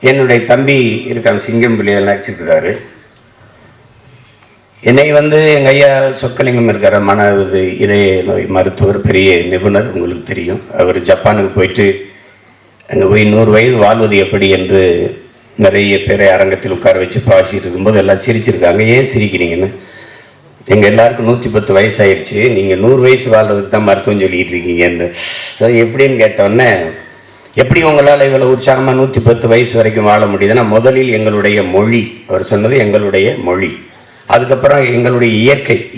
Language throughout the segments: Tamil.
என்னுடைய தம்பி இருக்காங்க, சிங்கம்புலி நடிச்சிருக்கிறாரு. என்னை எங்கள் ஐயா சொக்கலிங்கம் இருக்கிற இதய நோய் மருத்துவர், பெரிய நிபுணர், உங்களுக்கு தெரியும். அவர் ஜப்பானுக்கு போயிட்டு அங்கே போய் 100 வயது வாழ்வது எப்படி என்று நிறைய பேரை அரங்கத்தில் உட்கார வச்சு பாசிட்டு இருக்கும்போது எல்லாம் சிரிச்சிருக்காங்க. ஏன் சிரிக்கிறீங்கன்னு, எங்கள் எல்லாருக்கும் 110 வயசு ஆயிடுச்சு, நீங்கள் 100 வயசு வாழ்றதுக்கு தான் மருத்துவம் சொல்லிக்கிட்டு இருக்கீங்கன்னு. எப்படின்னு கேட்டோன்னே, எப்படி உங்களால் இவ்வளோ உற்சாகமாக 110 வயசு வரைக்கும் வாழ முடியுதுன்னா, முதலில் எங்களுடைய மொழி, அவர் சொன்னது எங்களுடைய மொழி, அதுக்கப்புறம் எங்களுடைய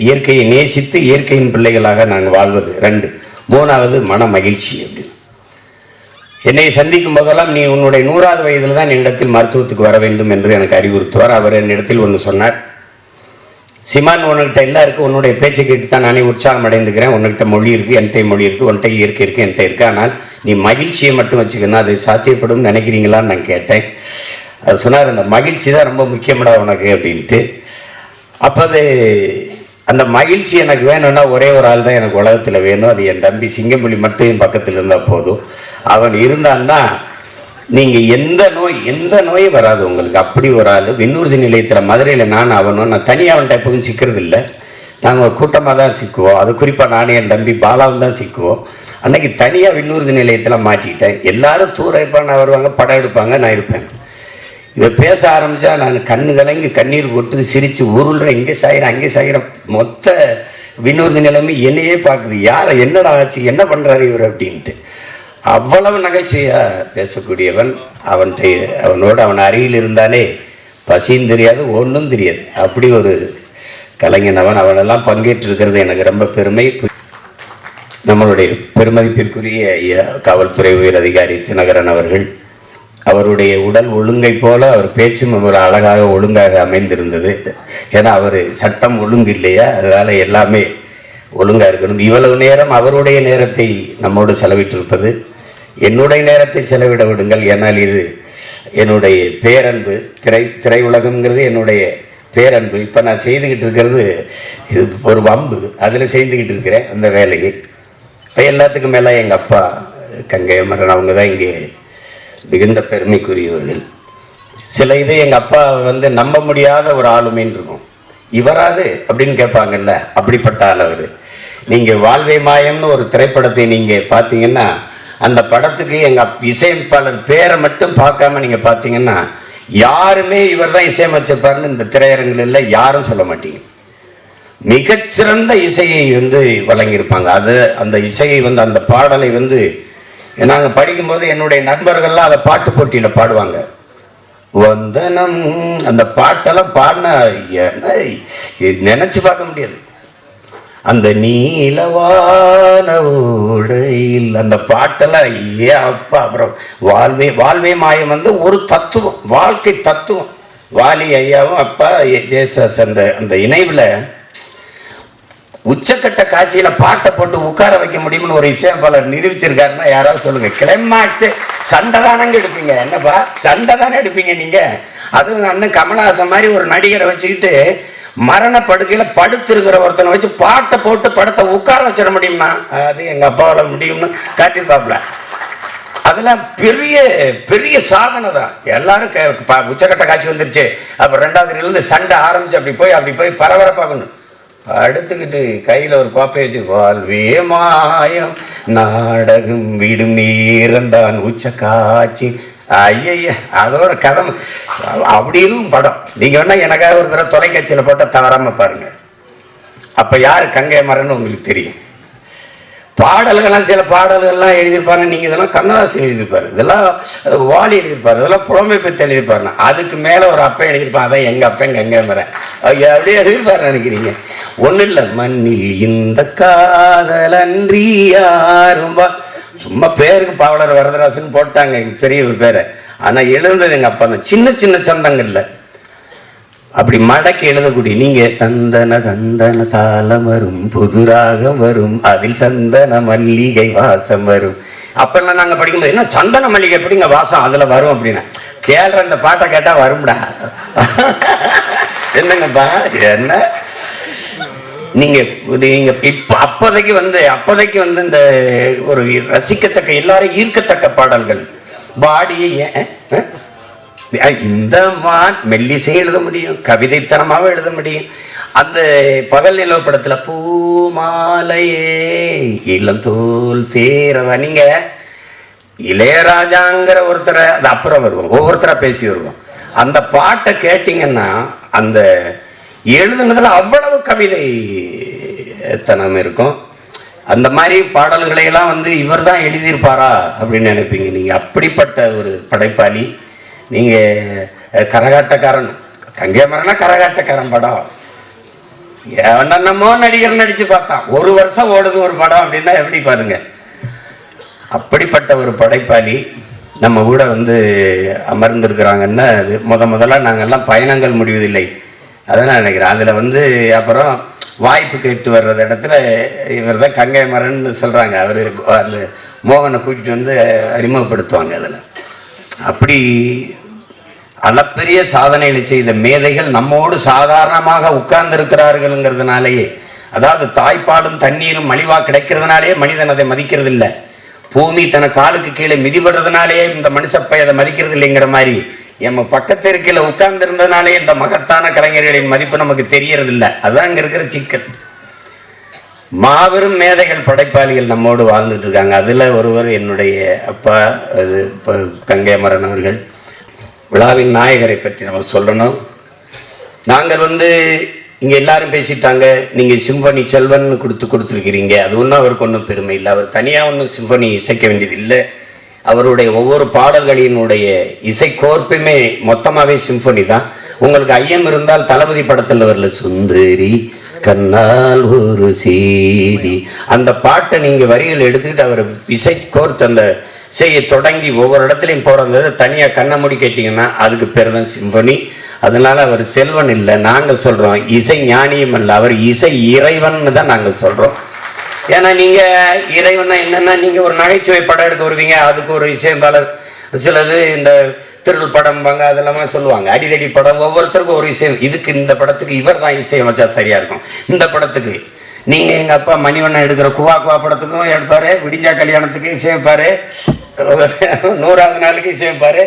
இயற்கையை நேசித்து இயற்கையின் பிள்ளைகளாக நாங்கள் வாழ்வது 2, 3வது மன மகிழ்ச்சி. அப்படின்னு என்னை சந்திக்கும் போதெல்லாம், நீ உன்னுடைய 100வது வயதில் தான் என்னிடத்தில் மருத்துவத்துக்கு வர வேண்டும் என்று எனக்கு அறிவுறுத்துவார். அவர் என்னிடத்தில் ஒன்று சொன்னார், சிமான், உன்கிட்ட எல்லாம் இருக்குது, உன்னுடைய பேச்சை கேட்டு தான் நானே உற்சாகம் அடைந்துக்கிறேன். உன்கிட்ட மொழி இருக்குது, என்கிட்ட மொழி இருக்குது, உன்கிட்ட இயற்கை இருக்குது, என்கிட்ட இருக்குது, ஆனால் நீ மகிழ்ச்சியை மட்டும் வச்சுக்கணும், அது சாத்தியப்படும் நினைக்கிறீங்களான்னு நான் கேட்டேன். அது சொன்னார், அந்த மகிழ்ச்சி தான் ரொம்ப முக்கியமாடா உனக்கு அப்படின்ட்டு. அப்போ அந்த மகிழ்ச்சி எனக்கு வேணும்னா ஒரே ஒரு ஆள் தான் எனக்கு உலகத்தில் வேணும், அது என் தம்பி சிங்கம்புலி மட்டும் என் பக்கத்தில் இருந்தால் போதும். அவன் இருந்தான்னா நீங்கள் எந்த நோயும் வராது உங்களுக்கு. அப்படி ஒரு ஆள் விண்ணூர்தி நிலையத்தில் மதுரையில் நான் தனியாக அவன்கிட்ட எப்பவும் சிக்கிறது இல்லை, நாங்கள் ஒரு கூட்டமாக தான் சிக்குவோம். அது குறிப்பாக நானே என் தம்பி பாலாவும் தான் சிக்குவோம். அன்றைக்கி தனியாக விண்ணூர்தி நிலையத்தில் மாட்டிக்கிட்டேன். எல்லாரும் தூர இருப்பாங்க, வருவாங்க, படம் எடுப்பாங்க, நான் இருப்பேன். இவன் பேச ஆரம்பித்தா நான் கண்ணு கலங்கி கண்ணீர் கொட்டுது, சிரித்து உருள்றேன், இங்கே சாயிறேன் அங்கே சாயிறேன். மொத்த விண்ணூர்தி நிலைமை என்னையே பார்க்குது, யாரை என்னடா ஆச்சு, என்ன பண்ணுறாரு இவர் அப்படின்ட்டு. அவ்வளவு நகைச்சுவையாக பேசக்கூடியவன். அவனோடு அவன் அருகில் இருந்தாலே பசியும் தெரியாது, ஒன்றும் தெரியாது, அப்படி ஒரு கலைஞனவன். அவனெல்லாம் பங்கேற்றிருக்கிறது எனக்கு ரொம்ப பெருமை. நம்மளுடைய பெருமதிப்பிற்குரிய காவல்துறை உயர் அதிகாரி தினகரன் அவர்கள், அவருடைய உடல் ஒழுங்கை போல அவர் பேச்சும் ஒரு அழகாக ஒழுங்காக அமைந்திருந்தது. ஏன்னா அவர் சட்டம் ஒழுங்கு இல்லையா, அதனால் எல்லாமே ஒழுங்காக இருக்கணும். இவ்வளவு நேரம் அவருடைய நேரத்தை நம்மோடு செலவிட்டிருப்பது, என்னுடைய நேரத்தை செலவிட விடுங்கள். ஏன்னால் இது என்னுடைய பேரன்பு. திரையுலகம்ங்கிறது என்னுடைய பேரன்பு. இப்போ நான் செய்துக்கிட்டு இருக்கிறது இது ஒரு வம்பு, அதில் செய்துக்கிட்டு இருக்கிறேன் அந்த வேலையை. இப்போ எல்லாத்துக்கும் மேலே எங்கள் அப்பா கங்கை அமரன் அவங்க தான் இங்கே மிகுந்த பெருமைக்குரியவர்கள். சில இது எங்கள் அப்பா நம்ப முடியாத ஒரு ஆளுமைன்னு இருக்கும். இவராது அப்படின்னு கேட்பாங்கல்ல, அப்படிப்பட்ட ஆள் அவர். நீங்கள் வாழ்வை மாயம்னு ஒரு திரைப்படத்தை நீங்கள் பார்த்தீங்கன்னா, அந்த படத்துக்கு எங்கள் இசையமைப்பாளர் பேரை மட்டும் பார்க்காம நீங்கள் பார்த்தீங்கன்னா, யாருமே இவர் தான் இசையமைச்சிருப்பாருன்னு இந்த திரையரங்கில் யாரும் சொல்ல மாட்டீங்க. மிகச்சிறந்த இசையை வழங்கியிருப்பாங்க. அது அந்த இசையை அந்த பாடலை நாங்கள் படிக்கும்போது என்னுடைய நண்பர்கள்லாம் அதை பாட்டு போட்டியில் பாடுவாங்க. வந்தனம் அந்த பாட்டெல்லாம் பாடின நினச்சி பார்க்க முடியாது. அந்த நீலவான உடையில் அந்த பாட்டெல்லாம் அப்பா. அப்புறம் வாழ்வே மாயம் ஒரு தத்துவம், வாழ்க்கை தத்துவம். வாலி ஐயாவும் அப்பா ஜேசஸ் அந்த இணைவில் உச்சக்கட்ட காட்சியில் பாட்டை போட்டு உட்கார வைக்க முடியும்னு ஒரு இசையமைப்பாளர் நிரூபிச்சிருக்காருன்னா யாராவது சொல்லுங்க. கிளைமாக்ஸ் சண்டை தானங்க எடுப்பீங்க, என்னப்பா சண்டை தானே எடுப்பீங்க நீங்கள். அதுவும் அண்ணன் கமலஹாசன் மாதிரி ஒரு நடிகரை வச்சுக்கிட்டு மரணப்படுக்கையில் படுத்திருக்கிற ஒருத்தனை வச்சு பாட்டை போட்டு படத்தை உட்கார வச்சிட முடியும்னா அது எங்கள் அப்பாவால் முடியும்னு காட்டியிருப்பாப்புல. அதெல்லாம் பெரிய பெரிய சாதனை தான். எல்லாரும் உச்சக்கட்ட காட்சி வந்துருச்சு, அப்புறம் 2வது சண்டை ஆரம்பிச்சு அப்படி போய் பரபரப்பாகணும். அடுத்துக்கிட்டு கையில் ஒரு கோப்பையை வச்சு வாழ்வே மாயம் நாடகம் விடும் நேரந்தான் உச்ச காட்சி. ஐய அதோட கதை அப்படி இருக்கும் படம். நீங்கள் வேணா எனக்காக ஒரு தடவை தொலைக்காட்சியில் போட்டால் தவறாமல் பாருங்கள். அப்போ யார் கங்கை மரன்னு உங்களுக்கு தெரியும். பாடல்கள்லாம் சில பாடல்கள்லாம் எழுதியிருப்பாங்க. நீங்கள் இதெல்லாம் கண்ணதாசன் எழுதியிருப்பார், இதெல்லாம் வாலி எழுதியிருப்பார், இதெல்லாம் புலமை பற்றி எழுதியிருப்பாருன்னா அதுக்கு மேலே ஒரு அப்பன் எழுதியிருப்பான். அதான் எங்கள் அப்பன் கங்கை மரன் அப்படியே எழுதியிருப்பாரு நினைக்கிறீங்க. ஒன்றும் இல்லை, மண்ணில் இந்த காதலன்றி யாரும் சும்மா பேருக்கு பாவலர் வரதராசன் போட்டாங்க பெரிய ஒரு பேரை. ஆனால் எழுதுனது எங்கள் அப்பா தான். சின்ன சின்ன சந்தங்கள்ல அப்படி மடக்கி எழுதக்கூடிய நீங்கள் தந்தன தந்தன தாளம் வரும், புதுராகம் வரும், அதில் சந்தன மல்லிகை வாசம் வரும். அப்பெல்லாம் நாங்கள் படிக்கும்போது என்ன சந்தன மல்லிகை எப்படிங்க வாசம் அதில் வரும் அப்படின்னா, கேள்ற அந்த பாட்டை கேட்டால் வரும்டா. என்னங்கப்பா என்ன நீங்கள் இப்போ அப்போதைக்கு இந்த ஒரு ரசிக்கத்தக்க எல்லாரும் ஈர்க்கத்தக்க பாடல்கள் பாடியை இந்த மெல்லிசை எழுத முடியும், கவிதைத்தனமாக எழுத முடியும். அந்த பகல் நிலவு படத்துல பூமாலையே இளந்தோல் சேரவ, நீங்க இளையராஜாங்கிற ஒருத்தரை அது அப்புறம் வருவோம், ஒவ்வொருத்தரா பேசி வருவோம். அந்த பாட்டை கேட்டீங்கன்னா அந்த எழுதுனதுல அவ்வளவு கவிதை தனம் இருக்கும். அந்த மாதிரி பாடல்களை எல்லாம் இவர் தான் எழுதியிருப்பாரா அப்படின்னு நினைப்பீங்க நீங்க. அப்படிப்பட்ட ஒரு படைப்பாளி நீங்க. கரகாட்டக்காரன், கங்கை மரனா கரகாட்டக்காரன் படம் என்னமோ நடிகர் நடிச்சு பார்த்தான், ஒரு வருஷம் ஓடுது ஒரு படம் அப்படின்னா எப்படி பாருங்க. அப்படிப்பட்ட ஒரு படைப்பாளி நம்ம கூட அமர்ந்திருக்கிறாங்கன்னா அது முதல்ல நாங்கள்லாம் பயணங்கள் முடிவதில்லை அதான் நினைக்கிறேன். அதில் அப்புறம் வாய்ப்பு கேட்டு வர்றது இடத்துல இவர் தான் கங்கை மரன்னு சொல்கிறாங்க. அவர் அந்த மோகனை கூட்டிகிட்டு அறிமுகப்படுத்துவாங்க. அதில் அப்படி அளப்பெரிய சாதனைகளை செய்த மேதைகள் நம்மோடு சாதாரணமாக உட்கார்ந்து இருக்கிறார்கள்ங்கிறதுனாலேயே, அதாவது தாய்ப்பாலும் தண்ணீரும் மலிவாக கிடைக்கிறதுனாலேயே மனிதன் அதை மதிக்கிறது இல்லை. பூமி தன காலுக்கு கீழே மிதிபடுறதுனாலேயே இந்த மனுஷப்பை அதை மதிக்கிறது இல்லைங்கிற மாதிரி நம்ம பக்கத்து இருக்கையில் உட்கார்ந்து இருந்ததுனாலே இந்த மகத்தான கலைஞர்களின் மதிப்பு நமக்கு தெரியறது இல்லை. அதுதான் இங்க இருக்கிற சிக்கல். மாபெரும் மேதைகள் படைப்பாளிகள் நம்மோடு வாழ்ந்துட்டு இருக்காங்க. அதுல ஒருவர் என்னுடைய அப்பா, அது கங்கை மரன் அவர்கள். விழாவின் நாயகரை பற்றி நம்ம சொல்லணும். நாங்கள் இங்கே எல்லாரும் பேசிட்டாங்க, நீங்கள் சிம்பனி செல்வன் கொடுத்துருக்கிறீங்க. அது ஒன்றும் அவருக்கு ஒன்றும் பெருமை இல்லை. அவர் தனியாக ஒன்றும் சிம்பனி இசைக்க வேண்டியது இல்லை. அவருடைய ஒவ்வொரு பாடல்களினுடைய இசை கோர்ப்புமே மொத்தமாகவே சிம்பனி தான். உங்களுக்கு ஐயம் இருந்தால் தளபதி படத்தில் வரல, சுந்தரி கண்ணால் ஒரு செய்தி, அந்த பாட்டை நீங்கள் வரிகள் எடுத்துக்கிட்டு அவர் இசை கோர்த்து அந்த இசையை தொடங்கி ஒவ்வொரு இடத்துலையும் போகிறது தனியாக கண்ணை மூடி கேட்டிங்கன்னா அதுக்கு பேர் தான் சிம்பனி. அதனால அவர் செல்வன் இல்லை, நாங்கள் சொல்கிறோம் இசை ஞானியும் இல்லை, அவர் இசை இறைவன் தான் நாங்கள் சொல்கிறோம். ஏன்னா நீங்கள் இறைவனா என்னென்னா, நீங்கள் ஒரு நகைச்சுவை படம் எடுக்க வருவீங்க, அதுக்கு ஒரு இசையமைப்பாளர், சிலது இந்த திருள் படம்பாங்க, அதெல்லாமே சொல்லுவாங்க. அடிதடி படம் ஒவ்வொருத்தருக்கும் ஒரு இசை. இதுக்கு இந்த படத்துக்கு இவர் தான் இசையமைச்சா சரியாக இருக்கும். இந்த படத்துக்கு நீங்கள் எங்கள் அப்பா மணிவண்ணன் எடுக்கிற குவா குவா படத்துக்கும் எடுப்பார், விடிஞ்சா கல்யாணத்துக்கு இசையமைப்பார், 100வது நாளுக்கு இசையமைப்பார்,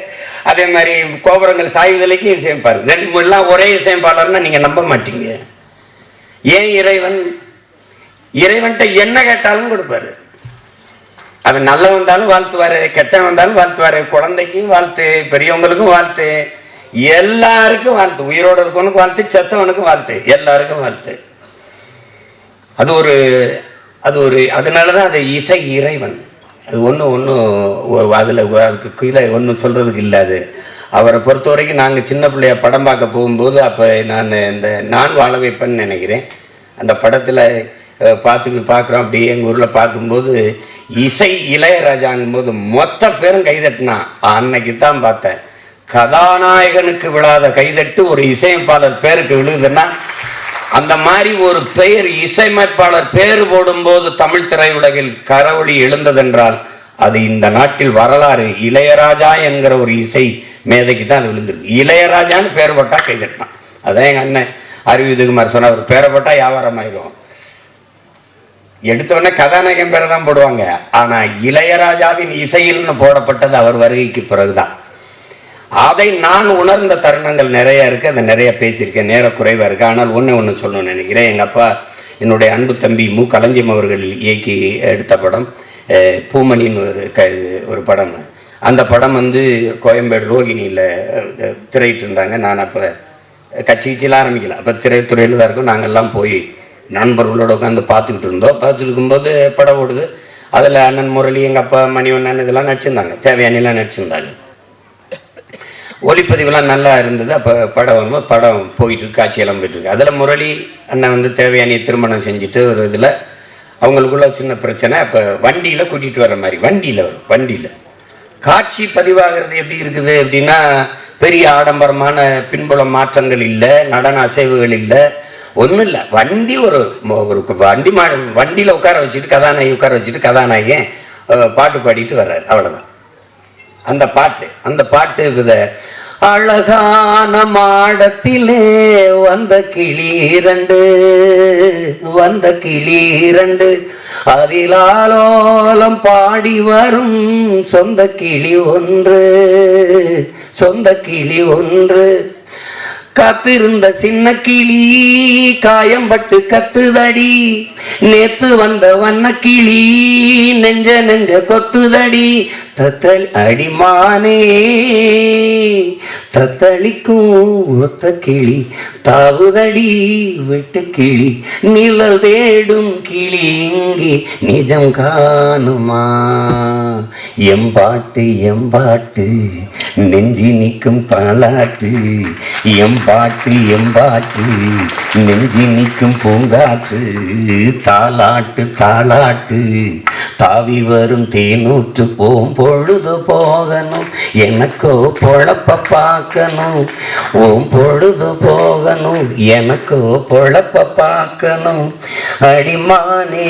அதே மாதிரி கோபுரங்கள் சாய்வுதலைக்கு இசையமைப்பார். ரெண்டு எல்லாம் ஒரே இசையமைப்பாளர்னா நீங்கள் நம்ப மாட்டீங்க. ஏன் இறைவன்கிட்ட என்ன கேட்டாலும் கொடுப்பாரு. அவன் நல்ல வந்தாலும் வாழ்த்துவாரு, கெட்ட வந்தாலும் வாழ்த்துவாரு, குழந்தைக்கும் வாழ்த்து, பெரியவங்களுக்கும் வாழ்த்து, எல்லாருக்கும் வாழ்த்து, உயிரோடு இருக்கவனுக்கும் வாழ்த்து, செத்தவனுக்கும் வாழ்த்து, எல்லாருக்கும் வாழ்த்து. அது ஒரு அதனாலதான் அது இசை இறைவன். அது அதில் அதுக்கு கீழே ஒன்றும் சொல்கிறதுக்கு இல்லை. அது அவரை பொறுத்த வரைக்கும் நாங்கள் சின்ன பிள்ளைய படம் பார்க்க போகும்போது, அப்போ நான் வாழ வைப்பேன்னு நினைக்கிறேன், அந்த படத்தில் பார்க்குறோம். அப்படியே எங்கள் ஊரில் பார்க்கும்போது இசை இளையராஜாங்கும் போது மொத்த பேரும் கைதட்டினா. அன்னைக்கு தான் பார்த்தேன், கதாநாயகனுக்கு விழாத கைதட்டு ஒரு இசையமைப்பாளர் பேருக்கு விழுகுதுன்னா, அந்த மாதிரி ஒரு பெயர் இசையமைப்பாளர் பேர் போடும்போது தமிழ் திரையுலகில் கரவொளி எழுந்ததென்றால் அது இந்த நாட்டில் வரலாறு. இளையராஜா என்கிற ஒரு இசை மேதைக்கு தான் அது விழுந்திருக்கு. இளையராஜான்னு பேர் போட்டா கைதட்டான். அதான் எங்கள் அண்ணன் அறிவிதுகுமார் சொன்ன, ஒரு பேரை போட்டா வியாபாரம் ஆயிடும். எடுத்தோடனே கதாநாயகன் பேரை தான் போடுவாங்க. ஆனா இளையராஜாவின் இசையில்னு போடப்பட்டது அவர் வருகைக்கு பிறகுதான். அதை நான் உணர்ந்த தருணங்கள் நிறைய இருக்கு, அதை நிறைய பேசியிருக்கேன், நேர குறைவாக இருக்கு. ஆனால் ஒன்று சொல்லணும்னு நினைக்கிறேன். எங்கள் அப்பா என்னுடைய அன்பு தம்பி மு களஞ்சியம் அவர்கள் இயக்கி எடுத்த படம் பூமணின்னு ஒரு படம். அந்த படம் கோயம்பேடு ரோகிணியில் திரையிட்டு இருந்தாங்க. நான் அப்போ கட்சிலாம் ஆரம்பிக்கல, அப்போ திரைத்துறையில் தான் இருக்கும். நாங்கள்லாம் போய் நண்பர்களோட உட்காந்து பார்த்துக்கிட்டு இருந்தோம். பார்த்துட்டு இருக்கும்போது படம் ஓடுது. அதில் அண்ணன் முரளி, எங்கள் அப்பா மணிவண்ணன் இதெல்லாம் நடிச்சிருந்தாங்க, தேவையானிலாம் நடிச்சிருந்தாங்க. ஒளிப்பதிவுலாம் நல்லா இருந்தது. அப்போ படம் போயிட்டு காட்சியெல்லாம் போயிட்டுருக்கு. அதில் முரளி அண்ணன் தேவையானியை திருமணம் செஞ்சுட்டு ஒரு இதில் அவங்களுக்குள்ள சின்ன பிரச்சனை. அப்போ வண்டியில் கூட்டிகிட்டு வர்ற மாதிரி வண்டியில் காட்சி பதிவாகிறது எப்படி இருக்குது அப்படின்னா, பெரிய ஆடம்பரமான பின்புலம் மாற்றங்கள் இல்லை, நடன அசைவுகள் இல்லை, ஒன்றும் இல்லை. வண்டி ஒரு வண்டியில் உட்கார வச்சுட்டு கதாநாயகன் பாட்டு பாடிட்டு வர்றாரு, அவ்வளோதான். அந்த பாட்டு அழகான மாடத்திலே வந்த கிளி இரண்டு அதிலாலோலம் பாடி வரும் சொந்த கிளி ஒன்று காத்திருந்த சின்ன கிளி காயம்பட்டு கத்துதடி நேத்து வந்த வண்ண கிளி நெஞ்ச கொத்துதடி தத்தளி அடிமானே தத்தளிக்கும் ஒத்த கிளி தாவுதடி வெட்டு கிளி நிழல் தேடும் கிளி இங்கே நிஜம் காணுமா எம்பாட்டு நெஞ்சி நிற்கும் தாளாட்டு எம்பாட்டு நெஞ்சி நிற்கும் பூங்காற்று தாளாட்டு தாவி வரும் தேனூற்று பொழுது போகணும் எனக்கோ பொழப்ப பார்க்கணும் பொழுது போகணும் எனக்கோ பொழப்ப பார்க்கணும் அடிமானே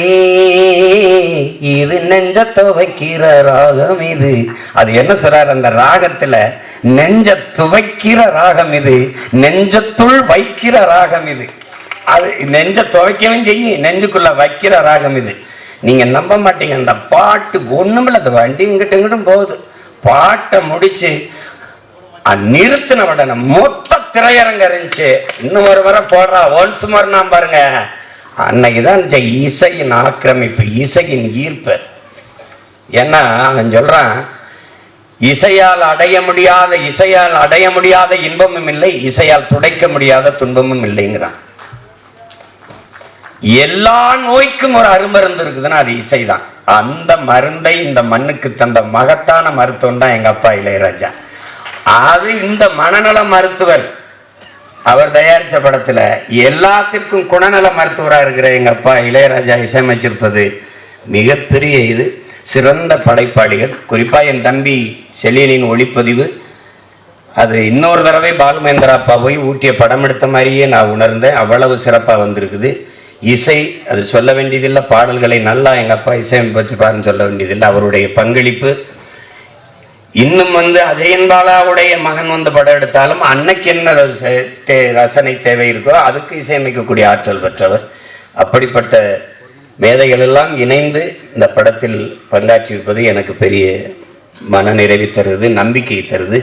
இது நெஞ்ச துவைக்கிற ராகம் இது. அது என்ன சொல்றாரு அந்த ராகத்துல? நெஞ்ச துவைக்கிற ராகம் இது, நெஞ்சத்துள் வைக்கிற ராகம் இது. அது நெஞ்ச துவைக்கவும் செய்யும், நெஞ்சுக்குள்ள வைக்கிற ராகம் இது. நீங்க நம்ப மாட்டீங்க, அந்த பாட்டு ஒண்ணுமில்ல, அந்த வண்டி இங்கிட்டும் போகுது, பாட்டை முடிச்சு நிறுத்தின உடனே மொத்த திரையரங்க இருந்துச்சு. இன்னும் ஒரு முறை போடுறா ஒன்ஸ் மோர் நான் பாருங்க. அன்னைக்குதான் இசையின் ஆக்கிரமிப்பு, இசையின் ஈர்ப்பு. ஏன்னா அவன் சொல்றான், இசையால் அடைய முடியாத இன்பமும் இல்லை, இசையால் துடைக்க முடியாத துன்பமும் இல்லைங்கிறான். எல்லா நோய்க்கும் ஒரு அருமருந்து இருக்குதுன்னா அது இசைதான். அந்த மருந்தை இந்த மண்ணுக்கு தந்த மகத்தான மருத்துவம் தான் எங்க அப்பா இளையராஜா. அது இந்த மனநல மருத்துவர் அவர் தயாரித்த படத்துல எல்லாத்திற்கும் குணநல மருத்துவராக இருக்கிற எங்க அப்பா இளையராஜா இசையமைச்சிருப்பது மிகப்பெரிய இது. சிறந்த படைப்பாளிகள். குறிப்பா என் தம்பி செலியனின் ஒளிப்பதிவு, அது இன்னொரு தடவை பாலுமேந்திரா அப்பா போய் ஊட்டிய படம் எடுத்த மாதிரியே நான் உணர்ந்தேன். அவ்வளவு சிறப்பாக வந்திருக்குது. இசை அது சொல்ல வேண்டியதில்லை, பாடல்களை நல்லா எங்கள் அப்பா இசையமைச்சு பாருன்னு சொல்ல வேண்டியதில்லை. அவருடைய பங்களிப்பு இன்னும் அஜயன் பாலாவுடைய மகன் படம் எடுத்தாலும் அன்னைக்கு என்ன ரசனை தேவை இருக்கோ அதுக்கு இசையமைக்கக்கூடிய ஆற்றல் பெற்றவர். அப்படிப்பட்ட மேதைகள் எல்லாம் இணைந்து இந்த படத்தில் பங்காற்றியிருப்பது எனக்கு பெரிய மன நிறைவு தருது, நம்பிக்கை தருது.